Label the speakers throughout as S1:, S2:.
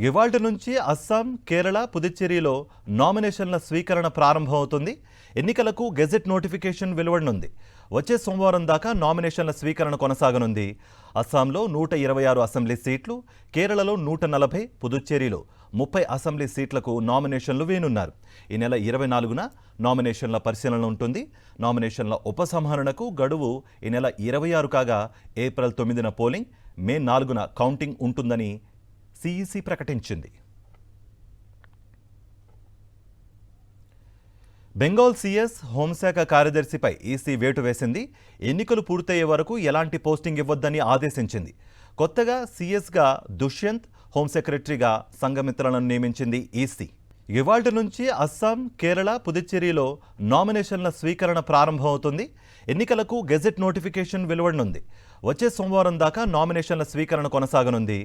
S1: ఇవాల్టి నుంచి అస్సాం, కేరళ, పుదుచ్చేరిలో నామినేషన్ల స్వీకరణ ప్రారంభమవుతుంది. ఎన్నికలకు గెజెట్ నోటిఫికేషన్ వెలువడనుంది. వచ్చే సోమవారం దాకా నామినేషన్ల స్వీకరణ కొనసాగనుంది. అస్సాంలో 126 అసెంబ్లీ సీట్లు, కేరళలో 140, పుదుచ్చేరిలో 30 అసెంబ్లీ సీట్లకు నామినేషన్లు వేయనున్నారు. ఈ నెల 24న నామినేషన్ల పరిశీలన ఉంటుంది. నామినేషన్ల ఉపసంహరణకు గడువు ఈ నెల 26 కాగా ఏప్రిల్ 9న పోలింగ్, మే 4న కౌంటింగ్ ఉంటుందని సిఈసి ప్రకటించింది. బెంగాల్ సీఎస్ హోంశాఖ కార్యదర్శిపై ఈసీ వేటు వేసింది. ఎన్నికలు పూర్తయ్యే వరకు ఎలాంటి పోస్టింగ్ ఇవ్వొద్దని ఆదేశించింది. కొత్తగా సీఎస్గా దుష్యంత్, హోం సెక్రటరీగా సంఘమిత్రలను నియమించింది ఈసీ. ఇవాల్టి నుంచి అస్సాం, కేరళ, పుదుచ్చేరిలో నామినేషన్ల స్వీకరణ ప్రారంభమవుతుంది. ఎన్నికలకు గెజెట్ నోటిఫికేషన్ వెలువడనుంది. వచ్చే సోమవారం దాకా నామినేషన్ల స్వీకరణ కొనసాగనుంది.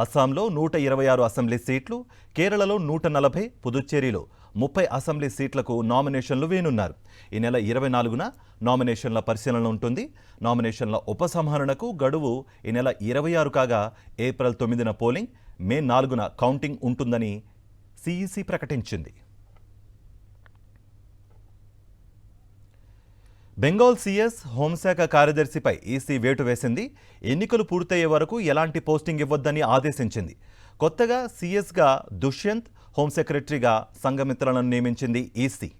S1: అస్సాంలో 126 అసెంబ్లీ సీట్లు, కేరళలో 140, పుదుచ్చేరిలో 30 అసెంబ్లీ సీట్లకు నామినేషన్లు వేయనున్నారు. ఈ నెల 24న నామినేషన్ల పరిశీలన ఉంటుంది. నామినేషన్ల ఉపసంహరణకు గడువు ఈ నెల 26 కాగా ఏప్రిల్ 9న పోలింగ్, మే 4న కౌంటింగ్ ఉంటుందని సిఈసి ప్రకటించింది. బెంగాల్ సీఎస్ హోంశాఖ కార్యదర్శిపై ఈసీ వేటు వేసింది. ఎన్నికలు పూర్తయ్యే వరకు ఎలాంటి పోస్టింగ్ ఇవ్వొద్దని ఆదేశించింది. కొత్తగా సీఎస్గా దుష్యంత్, హోం సెక్రటరీగా సంఘమిత్రలను నియమించింది ఈసీ.